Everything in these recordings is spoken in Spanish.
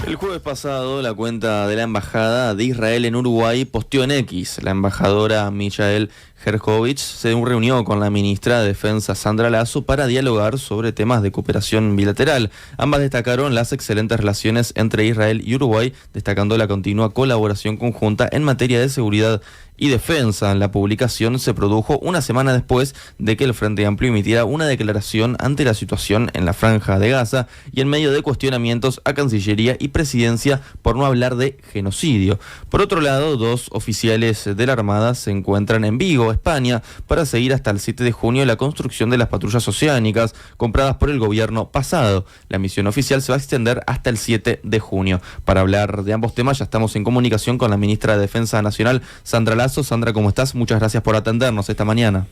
El jueves pasado, la cuenta de la Embajada de Israel en Uruguay posteó en X. La embajadora Michael Herchovich se reunió con la ministra de Defensa Sandra Lasso para dialogar sobre temas de cooperación bilateral. Ambas destacaron las excelentes relaciones entre Israel y Uruguay, destacando la continua colaboración conjunta en materia de seguridad y defensa. La publicación se produjo una semana después de que el Frente Amplio emitiera una declaración ante la situación en la Franja de Gaza y en medio de cuestionamientos a Cancillería y Presidencia por no hablar de genocidio. Por otro lado, dos oficiales de la Armada se encuentran en Vigo, España, para seguir hasta el 7 de junio la construcción de las patrullas oceánicas compradas por el gobierno pasado. La misión oficial se va a extender hasta el 7 de junio. Para hablar de ambos temas ya estamos en comunicación con la ministra de Defensa Nacional, Sandra Lasso. Sandra, ¿cómo estás? Muchas gracias por atendernos esta mañana.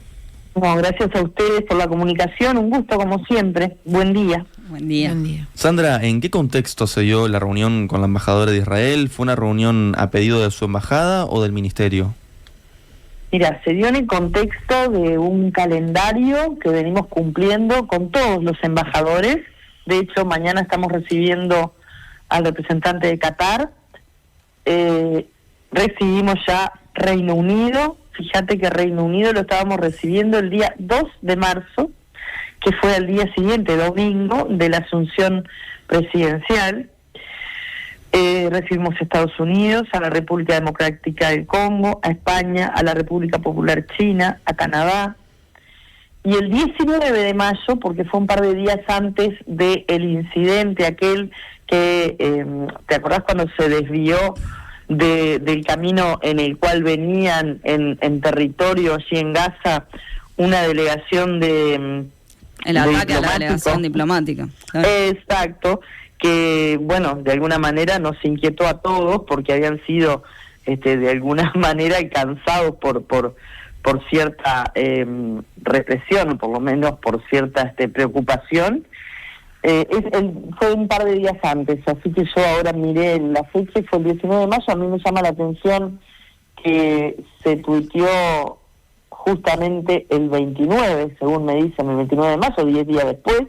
No, gracias a ustedes por la comunicación, un gusto como siempre. Buen día. Buen día. Buen día. Sandra, ¿en qué contexto se dio la reunión con la embajadora de Israel? ¿Fue una reunión a pedido de su embajada o del ministerio? Mira, se dio en el contexto de un calendario que venimos cumpliendo con todos los embajadores. De hecho, mañana estamos recibiendo al representante de Qatar. Recibimos ya Reino Unido. Fíjate que Reino Unido lo estábamos recibiendo el día 2 de marzo, que fue el día siguiente, domingo, de la asunción presidencial. Recibimos a Estados Unidos, a la República Democrática del Congo, a España, a la República Popular China, a Canadá. Y el 19 de mayo, porque fue un par de días antes del incidente aquel que, ¿te acordás cuando se desvió del camino en el cual venían en territorio allí en Gaza una delegación El ataque a la delegación diplomática. Claro. Exacto, que bueno, de alguna manera nos inquietó a todos porque habían sido de alguna manera alcanzados por cierta represión, por lo menos por cierta preocupación. Fue un par de días antes, así que yo ahora miré la fecha y fue el 19 de mayo. A mí me llama la atención que se tuiteó justamente el 29, según me dicen, el 29 de mayo, 10 días después,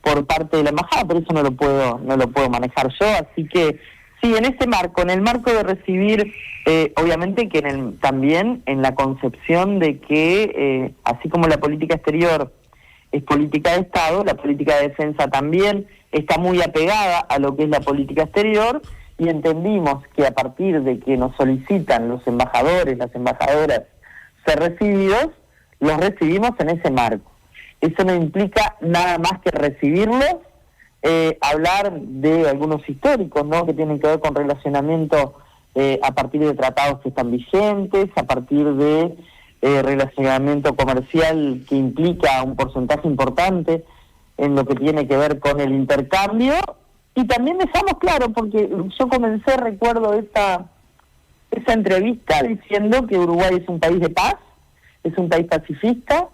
por parte de la embajada, pero eso no lo puedo manejar yo, así que sí, en ese marco, en el marco de recibir, obviamente que también en la concepción de que, así como la política exterior es política de Estado, la política de defensa también está muy apegada a lo que es la política exterior, y entendimos que a partir de que nos solicitan los embajadores, las embajadoras ser recibidos, los recibimos en ese marco. Eso no implica nada más que recibirlos, hablar de algunos históricos, ¿no?, que tienen que ver con relacionamiento a partir de tratados que están vigentes, a partir de relacionamiento comercial que implica un porcentaje importante en lo que tiene que ver con el intercambio. Y también dejamos claro, porque yo comencé, recuerdo esa entrevista diciendo que Uruguay es un país de paz, es un país pacifista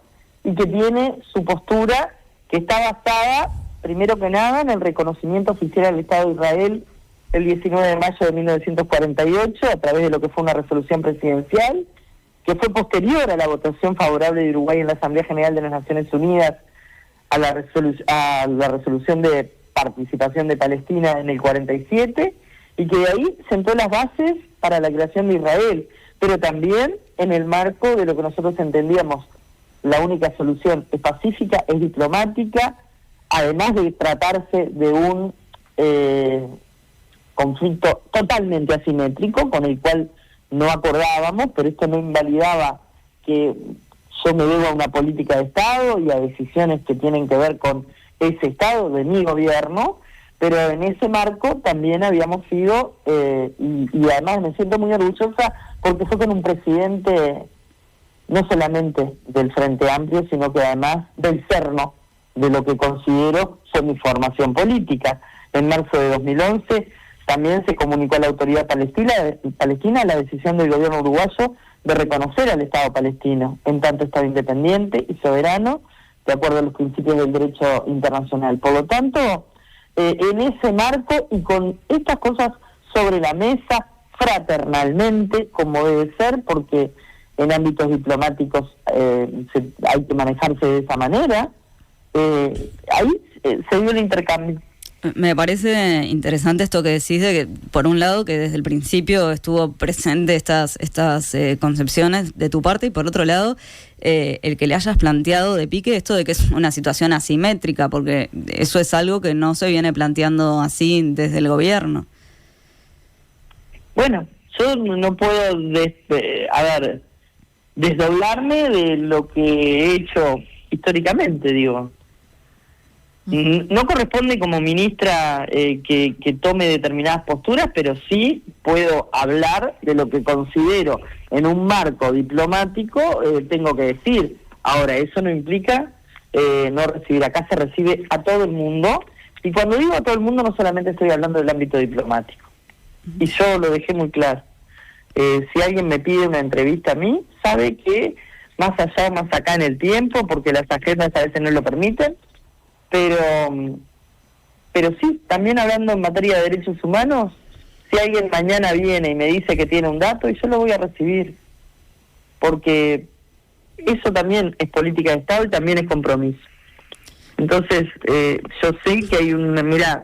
y que tiene su postura que está basada, primero que nada, en el reconocimiento oficial al Estado de Israel el 19 de mayo de 1948 a través de lo que fue una resolución presidencial, que fue posterior a la votación favorable de Uruguay en la Asamblea General de las Naciones Unidas a la resolución de participación de Palestina en el 47, y que de ahí sentó las bases para la creación de Israel, pero también en el marco de lo que nosotros entendíamos, la única solución es pacífica, es diplomática, además de tratarse de un conflicto totalmente asimétrico, con el cual no acordábamos, pero esto no invalidaba que yo me debo a una política de Estado y a decisiones que tienen que ver con ese Estado, de mi gobierno, pero en ese marco también habíamos sido, y además me siento muy orgullosa porque fue con un presidente no solamente del Frente Amplio, sino que además del cerno de lo que considero fue mi formación política. En marzo de 2011 también se comunicó a la autoridad palestina la decisión del gobierno uruguayo de reconocer al Estado palestino en tanto Estado independiente y soberano, de acuerdo a los principios del derecho internacional. Por lo tanto, en ese marco y con estas cosas sobre la mesa, fraternalmente, como debe ser, porque en ámbitos diplomáticos hay que manejarse de esa manera, ahí se dio el intercambio. Me parece interesante esto que decís de que, por un lado, que desde el principio estuvo presente estas concepciones de tu parte, y por otro lado, el que le hayas planteado de pique esto de que es una situación asimétrica, porque eso es algo que no se viene planteando así desde el gobierno. Bueno, yo no puedo desdoblarme de lo que he hecho históricamente, digo. No corresponde como ministra que tome determinadas posturas, pero sí puedo hablar de lo que considero en un marco diplomático tengo que decir. Ahora, eso no implica no recibir. Acá se recibe a todo el mundo, y cuando digo a todo el mundo no solamente estoy hablando del ámbito diplomático. Y yo lo dejé muy claro. Si alguien me pide una entrevista a mí, sabe que más allá, más acá en el tiempo, porque las agendas a veces no lo permiten, pero sí, también hablando en materia de derechos humanos, si alguien mañana viene y me dice que tiene un dato, y yo lo voy a recibir, porque eso también es política de Estado y también es compromiso. Entonces, yo sé que hay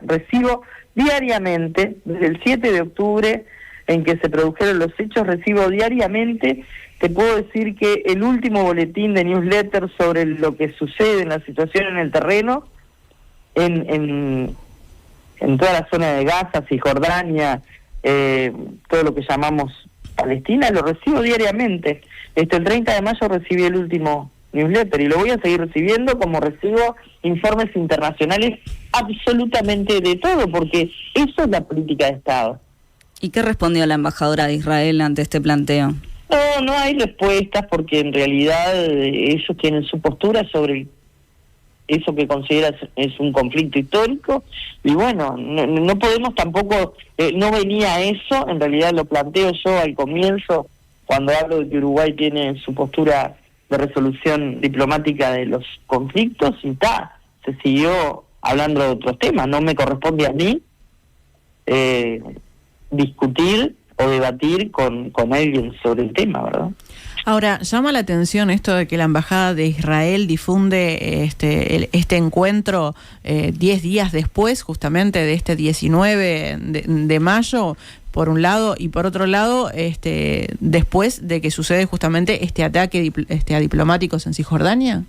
recibo diariamente, desde el 7 de octubre, en que se produjeron los hechos, recibo diariamente. Te puedo decir que el último boletín de newsletter sobre lo que sucede en la situación en el terreno, en toda la zona de Gaza, Cisjordania, todo lo que llamamos Palestina, lo recibo diariamente. El 30 de mayo recibí el último newsletter y lo voy a seguir recibiendo, como recibo informes internacionales absolutamente de todo, porque eso es la política de Estado. ¿Y qué respondió la embajadora de Israel ante este planteo? No hay respuestas, porque en realidad ellos tienen su postura sobre eso que consideras es un conflicto histórico, y bueno, no podemos tampoco, no venía eso, en realidad lo planteo yo al comienzo, cuando hablo de que Uruguay tiene su postura de resolución diplomática de los conflictos, y se siguió hablando de otros temas. No me corresponde a mí discutir o debatir con alguien sobre el tema, ¿verdad? Ahora, llama la atención esto de que la Embajada de Israel difunde este encuentro 10 días después, justamente de este 19 de mayo, por un lado, y por otro lado, después de que sucede justamente este ataque a diplomáticos en Cisjordania.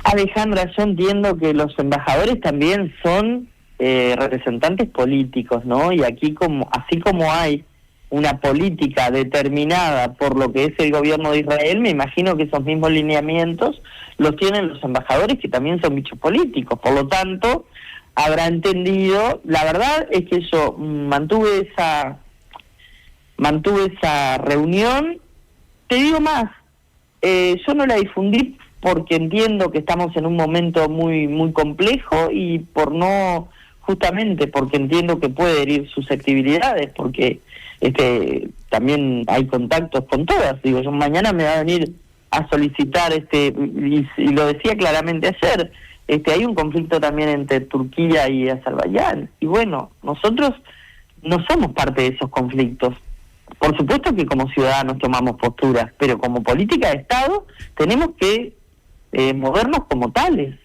Alejandra, yo entiendo que los embajadores también son representantes políticos, ¿no? Y aquí, así como hay una política determinada por lo que es el gobierno de Israel, me imagino que esos mismos lineamientos los tienen los embajadores, que también son bichos políticos. Por lo tanto, habrá entendido. La verdad es que yo mantuve esa reunión. Te digo más, yo no la difundí porque entiendo que estamos en un momento muy muy complejo, y justamente porque entiendo que puede herir susceptibilidades, porque también hay contactos con todas. Digo, yo mañana me va a venir a solicitar, y lo decía claramente ayer, hay un conflicto también entre Turquía y Azerbaiyán, y bueno, nosotros no somos parte de esos conflictos. Por supuesto que como ciudadanos tomamos posturas, pero como política de Estado tenemos que movernos como tales.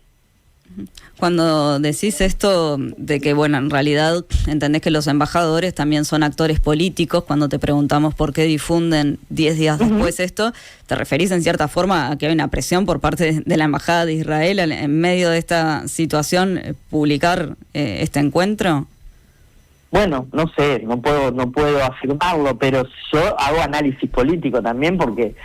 Cuando decís esto de que, bueno, en realidad entendés que los embajadores también son actores políticos, cuando te preguntamos por qué difunden 10 días después esto, ¿te referís en cierta forma a que hay una presión por parte de la Embajada de Israel en medio de esta situación publicar este encuentro? Bueno, no sé, no puedo afirmarlo, pero yo hago análisis político también, porque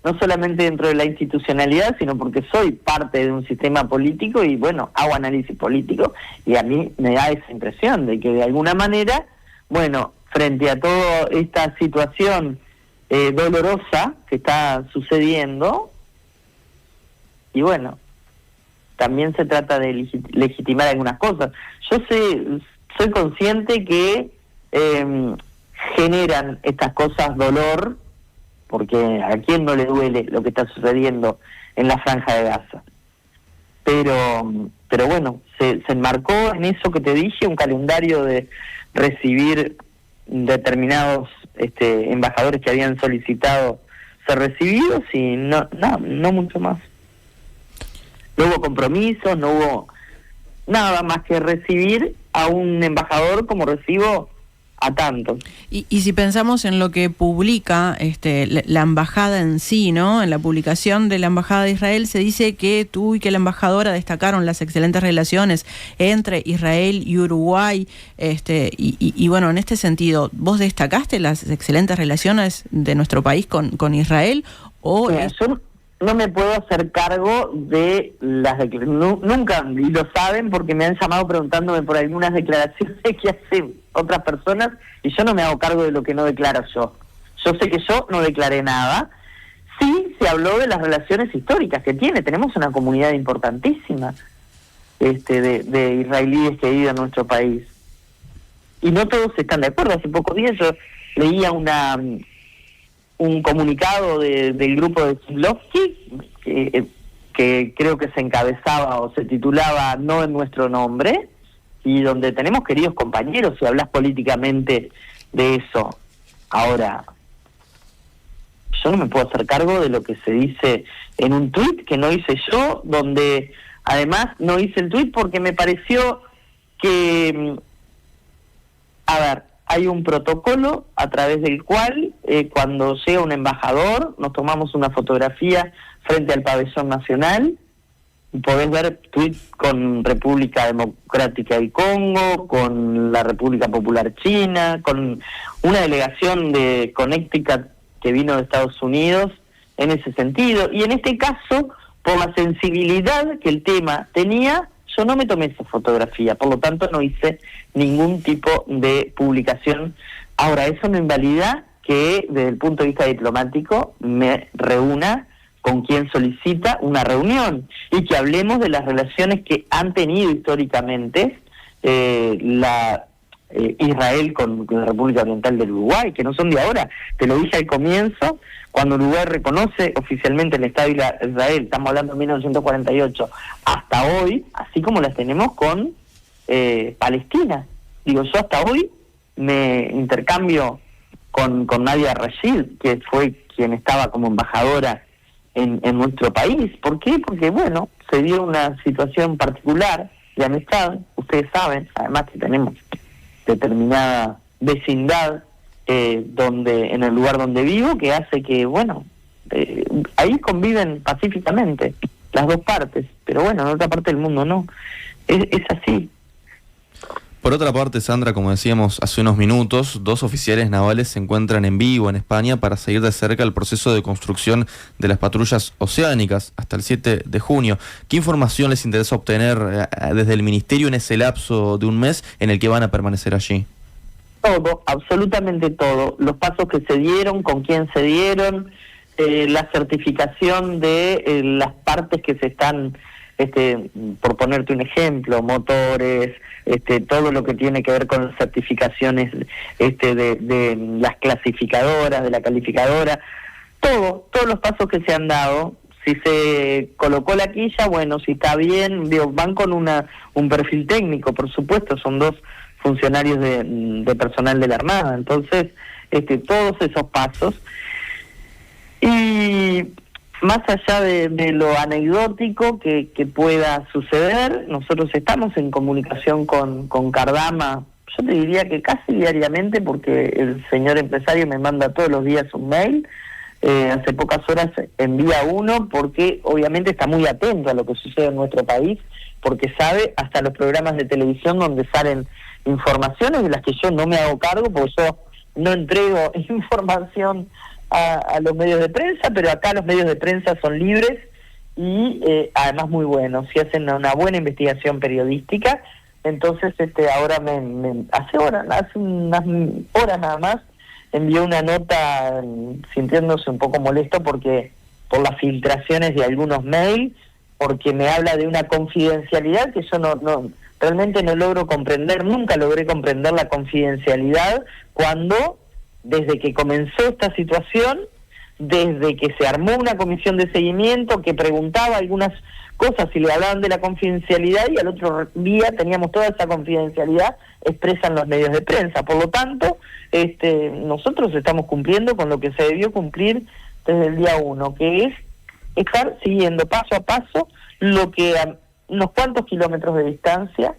no solamente dentro de la institucionalidad, sino porque soy parte de un sistema político, y bueno, hago análisis político, y a mí me da esa impresión de que de alguna manera, bueno, frente a toda esta situación dolorosa que está sucediendo, y bueno, también se trata de legitimar algunas cosas. Soy consciente que generan estas cosas dolor, porque a quién no le duele lo que está sucediendo en la Franja de Gaza. Pero bueno, se enmarcó en eso que te dije, un calendario de recibir determinados embajadores que habían solicitado ser recibidos, y no mucho más. No hubo compromisos, no hubo nada más que recibir a un embajador como recibo a tantos. Y si pensamos en lo que publica la embajada en sí, ¿no? En la publicación de la embajada de Israel se dice que tú y que la embajadora destacaron las excelentes relaciones entre Israel y Uruguay, y bueno, en este sentido, ¿vos destacaste las excelentes relaciones de nuestro país con Israel? ¿O Mira, yo no me puedo hacer cargo de las declaraciones, nunca, y lo saben porque me han llamado preguntándome por algunas declaraciones que hacen otras personas, y yo no me hago cargo de lo que no declaro yo. Yo sé que yo no declaré nada. Sí se habló de las relaciones históricas que tenemos una comunidad importantísima de israelíes que viven en nuestro país. Y no todos están de acuerdo. Hace pocos días yo leía un comunicado del grupo de Tziplovsky que creo que se encabezaba o se titulaba "No en nuestro nombre", y donde tenemos queridos compañeros, si hablas políticamente de eso. Ahora, yo no me puedo hacer cargo de lo que se dice en un tuit que no hice yo, donde además no hice el tuit porque me pareció que, hay un protocolo a través del cual cuando llega un embajador nos tomamos una fotografía frente al pabellón nacional. Podés ver tweets con República Democrática del Congo, con la República Popular China, con una delegación de Connecticut que vino de Estados Unidos en ese sentido. Y en este caso, por la sensibilidad que el tema tenía, yo no me tomé esa fotografía, por lo tanto no hice ningún tipo de publicación. Ahora, eso no invalida que desde el punto de vista diplomático me reúna con quien solicita una reunión y que hablemos de las relaciones que han tenido históricamente Israel con la República Oriental del Uruguay, que no son de ahora. Te lo dije al comienzo, cuando Uruguay reconoce oficialmente el Estado de Israel, estamos hablando de 1948, hasta hoy, así como las tenemos con Palestina. Digo, yo hasta hoy me intercambio con Nadia Rashid, que fue quien estaba como embajadora en nuestro país. ¿Por qué? Porque, bueno, se dio una situación particular de amistad. Ustedes saben, además, que tenemos determinada vecindad donde en el lugar donde vivo, que hace que, bueno, ahí conviven pacíficamente las dos partes. Pero bueno, en otra parte del mundo no. Es así. Por otra parte, Sandra, como decíamos hace unos minutos, 2 oficiales navales se encuentran en Vigo, en España, para seguir de cerca el proceso de construcción de las patrullas oceánicas hasta el 7 de junio. ¿Qué información les interesa obtener desde el Ministerio en ese lapso de un mes en el que van a permanecer allí? Todo, absolutamente todo. Los pasos que se dieron, con quién se dieron, la certificación de las partes que se están, por ponerte un ejemplo, motores, todo lo que tiene que ver con las certificaciones de las clasificadoras, de la calificadora, todos los pasos que se han dado. Si se colocó la quilla, bueno, si está bien, van con un perfil técnico, por supuesto, son 2 funcionarios de personal de la Armada. Entonces, todos esos pasos. Y más allá de lo anecdótico que pueda suceder, nosotros estamos en comunicación con Cardama, yo te diría que casi diariamente, porque el señor empresario me manda todos los días un mail. Hace pocas horas envía uno, porque obviamente está muy atento a lo que sucede en nuestro país, porque sabe hasta los programas de televisión donde salen informaciones de las que yo no me hago cargo, porque yo no entrego información a los medios de prensa, pero acá los medios de prensa son libres y además muy buenos, si hacen una buena investigación periodística. Entonces ahora hace unas horas nada más envió una nota sintiéndose un poco molesto por las filtraciones de algunos mails, porque me habla de una confidencialidad que yo realmente no logro comprender. Nunca logré comprender la confidencialidad cuando, desde que comenzó esta situación, desde que se armó una comisión de seguimiento que preguntaba algunas cosas y le hablaban de la confidencialidad, y al otro día teníamos toda esa confidencialidad expresa en los medios de prensa. Por lo tanto, nosotros estamos cumpliendo con lo que se debió cumplir desde el día 1, que es estar siguiendo paso a paso lo que unos cuantos kilómetros de distancia,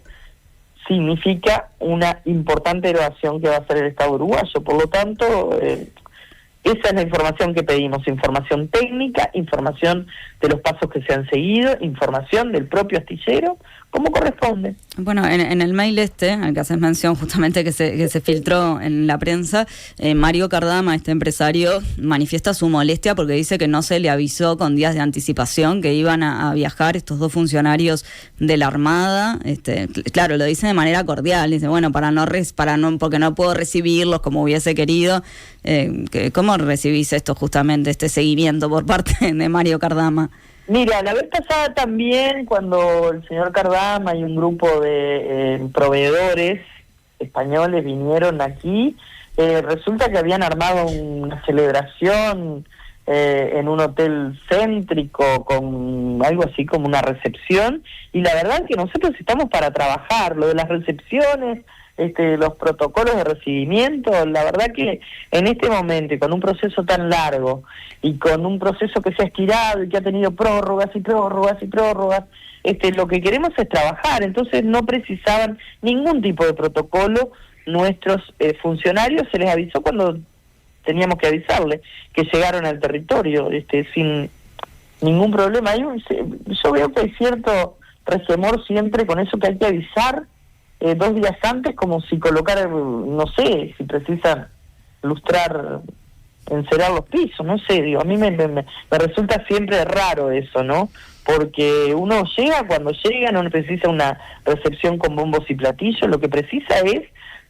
significa una importante erogación que va a hacer el Estado uruguayo. Por lo tanto, esa es la información que pedimos, información técnica, información de los pasos que se han seguido, información del propio astillero, como corresponde. Bueno, en el mail al que haces mención justamente que se filtró en la prensa, Mario Cardama, este empresario, manifiesta su molestia porque dice que no se le avisó con días de anticipación que iban a viajar estos dos funcionarios de la Armada. Claro, lo dice de manera cordial, dice, bueno, porque no puedo recibirlos como hubiese querido. ¿Cómo recibís esto justamente, este seguimiento por parte de Mario Cardama? Mira, la vez pasada también, cuando el señor Cardama y un grupo de proveedores españoles vinieron aquí, resulta que habían armado una celebración en un hotel céntrico con algo así como una recepción, y la verdad que nosotros estamos para trabajar, lo de las recepciones, los protocolos de recibimiento, la verdad que en este momento, y con un proceso tan largo, y con un proceso que se ha estirado y que ha tenido prórrogas y prórrogas y prórrogas, lo que queremos es trabajar, entonces no precisaban ningún tipo de protocolo. Nuestros funcionarios se les avisó cuando teníamos que avisarles, que llegaron al territorio sin ningún problema. Yo veo que hay cierto resquemor siempre con eso, que hay que avisar 2 días antes, como si colocar, no sé, si precisan lustrar, encerar los pisos, no sé, digo, a mí me resulta siempre raro eso, ¿no? Porque uno llega, cuando llega no precisa una recepción con bombos y platillos, lo que precisa es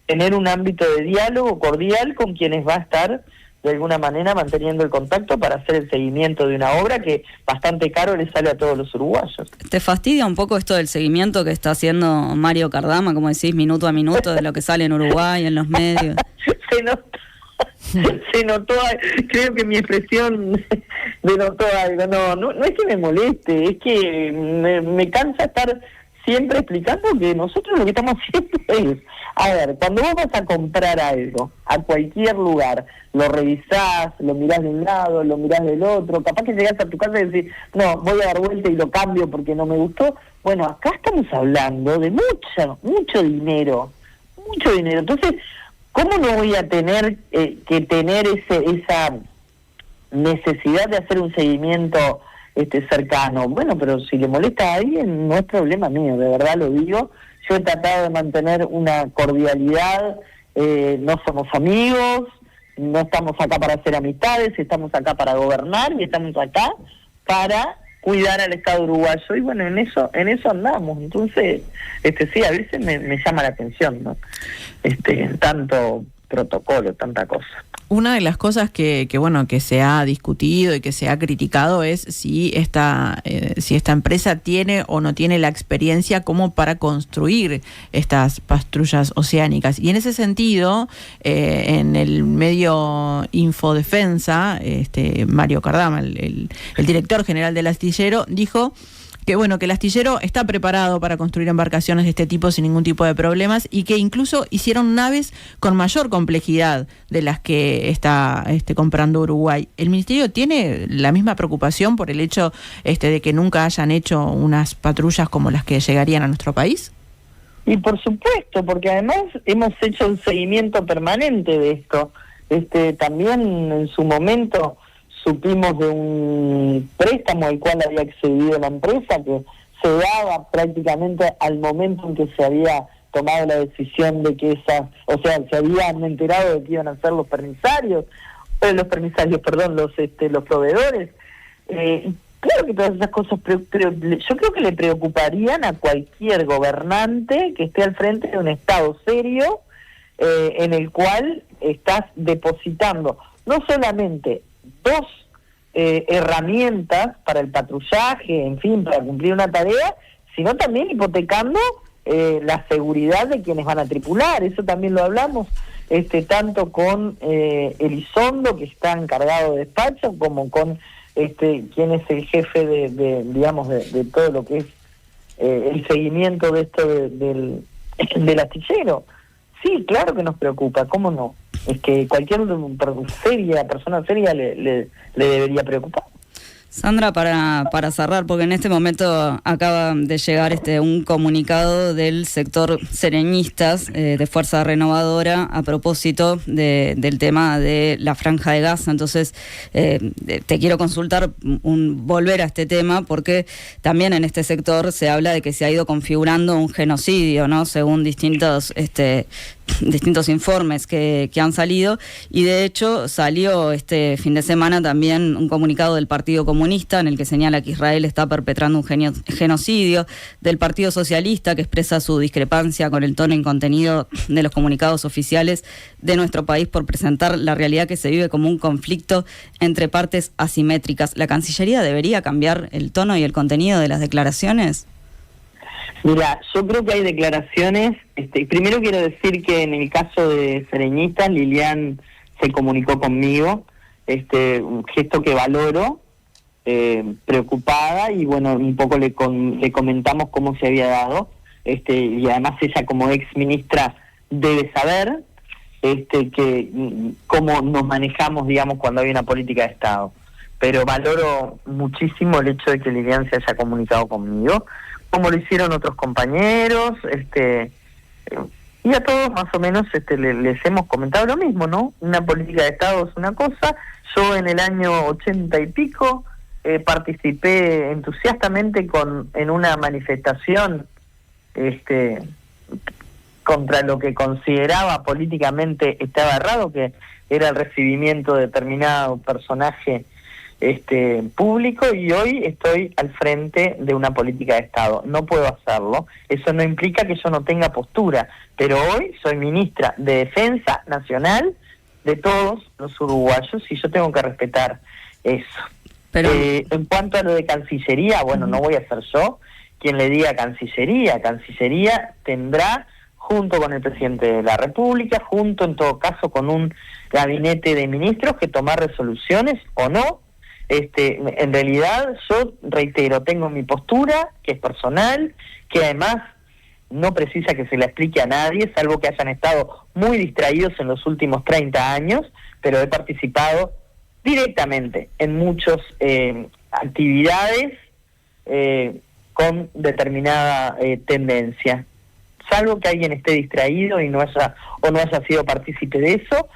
tener un ámbito de diálogo cordial con quienes va a estar de alguna manera manteniendo el contacto para hacer el seguimiento de una obra que bastante caro le sale a todos los uruguayos. ¿Te fastidia un poco esto del seguimiento que está haciendo Mario Cardama, como decís, minuto a minuto, de lo que sale en Uruguay, en los medios? Se notó, creo que mi expresión denotó algo. No es que me moleste, es que me cansa estar siempre explicando que nosotros lo que estamos haciendo es, a ver, cuando vos vas a comprar algo a cualquier lugar, lo revisás, lo mirás de un lado, lo mirás del otro, capaz que llegás a tu casa y decís, no, voy a dar vuelta y lo cambio porque no me gustó. Bueno, acá estamos hablando de mucho dinero, entonces, ¿cómo no voy a tener que tener esa necesidad de hacer un seguimiento cercano? Bueno, pero si le molesta a alguien, no es problema mío, de verdad lo digo. Yo he tratado de mantener una cordialidad, no somos amigos, no estamos acá para hacer amistades, estamos acá para gobernar y estamos acá para cuidar al Estado uruguayo, y bueno, en eso andamos. Entonces, sí, a veces me llama la atención, ¿no? Tanto protocolo, tanta cosa. Una de las cosas que se ha discutido y que se ha criticado es si esta empresa tiene o no tiene la experiencia como para construir estas patrullas oceánicas. Y en ese sentido, en el medio Infodefensa, Mario Cardama, el director general del astillero, dijo que que el astillero está preparado para construir embarcaciones de este tipo sin ningún tipo de problemas, y que incluso hicieron naves con mayor complejidad de las que está comprando Uruguay. ¿El Ministerio tiene la misma preocupación por el hecho de que nunca hayan hecho unas patrullas como las que llegarían a nuestro país? Y por supuesto, porque además hemos hecho un seguimiento permanente de esto. También en su momento supimos de un préstamo al cual había accedido la empresa, que se daba prácticamente al momento en que se había tomado la decisión de que se habían enterado de que iban a ser los proveedores. Claro que todas esas cosas, pero yo creo que le preocuparían a cualquier gobernante que esté al frente de un Estado serio, en el cual estás depositando no solamente 2 herramientas para el patrullaje, en fin, para cumplir una tarea, sino también hipotecando la seguridad de quienes van a tripular. Eso también lo hablamos, tanto con Elizondo, que está encargado de despacho, como con quien es el jefe de todo lo que es el seguimiento de esto del astillero. Sí, claro que nos preocupa, ¿cómo no? Es que cualquier persona seria le debería preocupar. Sandra, para cerrar, porque en este momento acaba de llegar un comunicado del sector sereñistas de Fuerza Renovadora a propósito del tema de la Franja de Gaza. Entonces, te quiero consultar, volver a este tema, porque también en este sector se habla de que se ha ido configurando un genocidio, ¿no? Según distintos informes que han salido, y de hecho salió este fin de semana también un comunicado del Partido Comunista en el que señala que Israel está perpetrando un genocidio, del Partido Socialista, que expresa su discrepancia con el tono y contenido de los comunicados oficiales de nuestro país por presentar la realidad que se vive como un conflicto entre partes asimétricas. ¿La Cancillería debería cambiar el tono y el contenido de las declaraciones? Mira, yo creo que hay declaraciones. Primero quiero decir que en el caso de Sereñistas, Lilian se comunicó conmigo, un gesto que valoro, preocupada, y bueno, un poco le comentamos cómo se había dado, y además ella como ex ministra debe saber que cómo nos manejamos, digamos, cuando hay una política de Estado. Pero valoro muchísimo el hecho de que Lilian se haya comunicado conmigo, como lo hicieron otros compañeros, y a todos más o menos les hemos comentado lo mismo, ¿no? Una política de Estado es una cosa. Yo en el año 80 y pico participé entusiastamente en una manifestación contra lo que consideraba políticamente estaba errado, que era el recibimiento de determinado personaje público, y hoy estoy al frente de una política de Estado. No puedo hacerlo. Eso no implica que yo no tenga postura, pero hoy soy ministra de Defensa Nacional de todos los uruguayos y yo tengo que respetar eso. Pero en cuanto a lo de Cancillería, bueno, no voy a ser yo quien le diga a Cancillería. Cancillería tendrá, junto con el presidente de la República, junto en todo caso con un gabinete de ministros, que tomar resoluciones o no. En realidad, yo reitero, tengo mi postura, que es personal, que además no precisa que se la explique a nadie, salvo que hayan estado muy distraídos en los últimos 30 años, pero he participado directamente en muchas actividades con determinada tendencia. Salvo que alguien esté distraído y no haya sido partícipe de eso,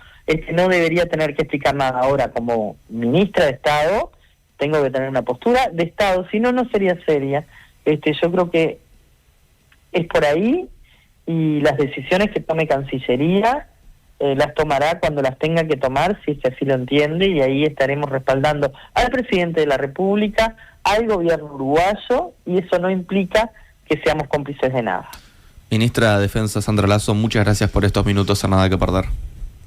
no debería tener que explicar nada. Ahora, como ministra de Estado, tengo que tener una postura de Estado, si no, no sería seria. Yo creo que es por ahí, y las decisiones que tome Cancillería las tomará cuando las tenga que tomar, si es que así lo entiende, y ahí estaremos respaldando al presidente de la República, al gobierno uruguayo, y eso no implica que seamos cómplices de nada. Ministra de Defensa Sandra Lasso, muchas gracias por estos minutos a Nada que Perder.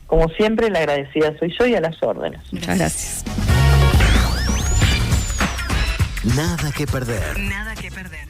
Como siempre, la agradecida soy yo y a las órdenes. Muchas gracias. Nada que perder. Nada que perder.